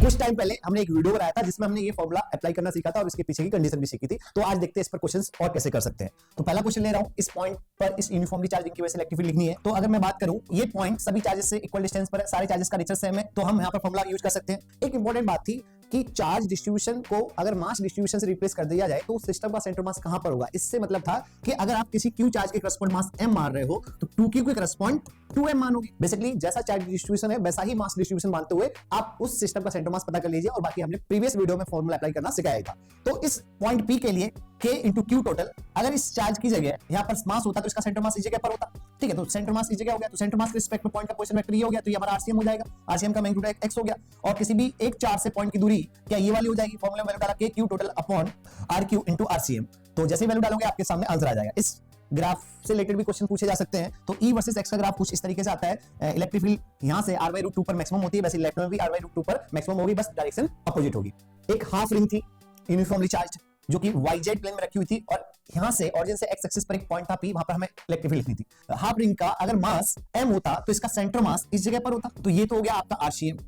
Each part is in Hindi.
कुछ टाइम पहले हमने एक वीडियो बनाया था जिसमें हमने ये फॉर्मूला अप्लाई करना सीखा था और इसके पीछे की कंडीशन भी सीखी थी। तो आज देखते हैं इस पर क्वेश्चंस और कैसे कर सकते हैं। तो पहला क्वेश्चन ले रहा हूं, इस पॉइंट पर इस यूनिफॉर्मली चार्जिंग की वजह से इलेक्ट्रिक फील्ड लिखनी है। तो अगर मैं बात करूं, ये पॉइंट सभी चार्जेस से इक्वल डिस्टेंस पर है, सारे चार्जेस का नेचर सेम है, तो हम यहां पर फॉर्मूला यूज कर सकते हैं। एक इंपॉर्टेंट बात थी कि चार्ज डिस्ट्रीब्यूशन को अगर मास डिस्ट्रीब्यूशन से रिप्लेस कर दिया जाए तो सिस्टम का सेंटर मास कहां पर होगा। इससे मतलब था कि अगर आप किसी क्यू चार्ज के करस्पॉन्ड मास m मान रहे हो तो 2q के करस्पॉन्ड 2m मानोगे। बेसिकली जैसा चार्ज डिस्ट्रीब्यूशन है वैसा ही मास डिस्ट्रीब्यूशन मानते हुए आप उस सिस्टम का सेंटर मास पता कर लीजिए, और बाकी हमने प्रीवियस वीडियो में फॉर्मूला अप्लाई करना सिखाया था। तो इस पॉइंट P के लिए K इंटू क्यू टोटल, अगर इस चार्ज की जगह यहाँ पर मास होता तो इसका सेंटर मास इस जगह पर होता। ठीक है, तो सेंटर मास इस जगह हो गया, तो सेंटर मास के रिस्पेक्ट में पॉइंट का पोजीशन वेक्टर ये हो गया, तो ये हमारा आरसीएम हो जाएगा। आरसीएम का मैग्नीट्यूड x हो गया, और किसी भी एक चार्ज से पॉइंट की दूरी क्या ये वाली हो जाएगी। फॉर्मूला में वैल्यू डाला K Q total upon RQ into RCM. तो जैसे ही वैल्यू डालोगे आपके सामने आंसर आ जाएगा। इस ग्राफ से रिलेटेड भी क्वेश्चन पूछे जा सकते हैं। तो E वर्सेस X का ग्राफ कुछ इस तरीके से आता है। इलेक्ट्रिक फील्ड यहां से r/√2 पर मैक्सिमम होती है, वैसे लेफ्ट में भी r/√2 पर मैक्सिमम होगी, बस डायरेक्शन अपोजिट होगी। एक हाफ रिंग थी यूनिफॉर्मली चार्ज्ड जो कि YZ प्लेन में रखी हुई थी, और यहां से ऑरिजिन से x एक्सिस पर एक पॉइंट था P, वहां पर हमें इलेक्ट्रिक फील्ड लिखनी थी। हाफ रिंग का अगर मास m होता तो इसका सेंटर मास इस जगह पर होता, तो ये तो हो गया आपका RCM।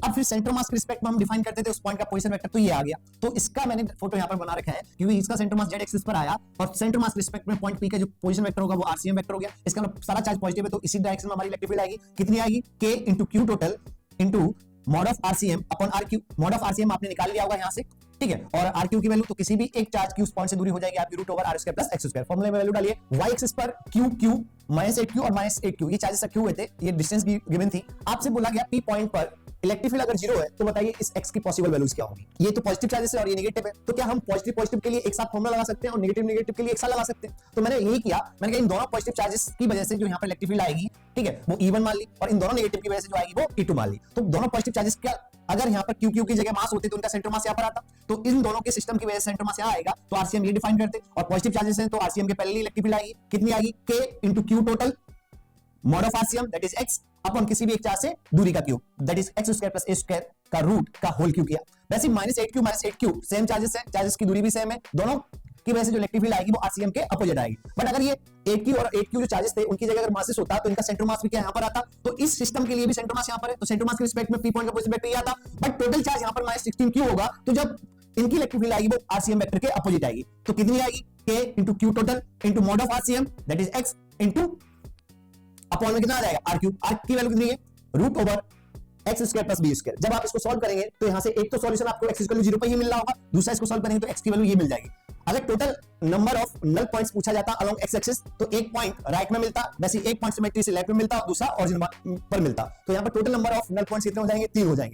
अब फिर सेंटर मास के रिस्पेक्ट में हम डिफाइन करते थे उस पॉइंट का पोजीशन वेक्टर, तो ये आ गया। तो इसका मैंने फोटो यहां पर बना रखा है क्योंकि इसका सेंटर मास z एक्सिस पर आया, और सेंटर मास के रिस्पेक्ट में पॉइंट P का जो पोजीशन वेक्टर होगा वो RCM वेक्टर हो गया। इसका मतलब सारा चार्ज पॉजिटिव है, तो इसी डायरेक्शन में हमारी इलेक्ट्रिक फील्ड आएगी। कितनी आएगी? K into Q total into mod of RCM upon RQ। Mod of RCM आपने निकाल लिया होगा यहां से, ठीक है, और RQ की वैल्यू तो किसी भी एक चार्ज की उस पॉइंट से दूरी हो जाएगी आपकी √r² प्लस x²। फॉर्मूले में वैल्यू डालिए, y एक्सिस पर q -8q और -8q, ये चार्जेस रखे हुए थे, ये डिस्टेंस भी गिवन थी। आपसे बोला गया P पॉइंट पर इलेक्ट्रिक फील्ड अगर 0 है तो बताइए इस x की पॉसिबल वैल्यूज क्या होंगी। ये तो पॉजिटिव चार्जेस है और ये नेगेटिव है, तो क्या हम पॉजिटिव के लिए एक साथ फॉर्मूला लगा सकते हैं और नेगेटिव के लिए एक साथ लगा सकते हैं। तो मैंने यही किया, मैंने कहा इन दोनों पॉजिटिव चार्जेस की वजह से जो यहाँ पर इलेक्ट्रिक फील्ड आएगी, ठीक है, वो E1 मान ली, और इन दोनों नेगेटिव की वजह से जो आएगी वो E2 मान ली। तो दोनों पॉजिटिव चार्जेस क्या, अगर यहाँ पर QQ की जगह मास होते तो उनका सेंटर मास यहाँ पर आता, तो इन दोनों के सिस्टम की वजह से सेंटर मास यहाँ आएगा, तो RCM ये डिफाइन करते, और पॉजिटिव चार्जेस हैं तो RCM के पहले इलेक्ट्रिक फील्ड आएगी। कितनी आएगी? K into Q total mod of RCM that is x upon किसी भी एक चार्ज से दूरी का cube that is x² plus a² का रूट का होल क्यूब किया। वैसे -8q सेम चार्जेस है, चार्जेस की दूरी भी सेम है, दोनों की वजह से जो इलेक्ट्रिक फील्ड आएगी वो RCM के अपोजिट आएगी। बट अगर ये 8q और 8q जो चार्जेस थे उनकी जगह अगर मासेस होता तो इनका सेंटर मास भी क्या यहाँ पर आता, तो इस सिस्टम के लिए भी सेंटर मास यहाँ पर है, तो सेंटर मास के रिस्पेक्ट में P पॉइंट का पोजीशन वेक्टर ये आता। बट टोटल चार्ज यहाँ पर -16q होगा, तो जब इनकी इलेक्ट्रिक फील्ड आएगी वो RCM वेक्टर के अपोजिट आएगी। तो कितनी आएगी? K into Q total into mod of RCM that is x into upon में कितना आ जाएगा RQ। R की वैल्यू कितनी है? √x² plus b²। जब आप इसको सॉल्व करेंगे तो यहां से एक तो सॉल्यूशन आपको x 0 पर ही मिल रहा होगा, दूसरा इसको सॉल्व करेंगे तो x की वैल्यू ये मिल जाएगी। अगर total number of null points पूछा जाता अलोंग x एक्सिस तो एक पॉइंट राइट में मिलता, वैसे एक पॉइंट सिमेट्री से लेफ्ट में मिलता और दूसरा ऑरिजिन पर मिलता। तो यहां पर total number of null points कितने हो जाएंगे? 3 हो जाएंगे।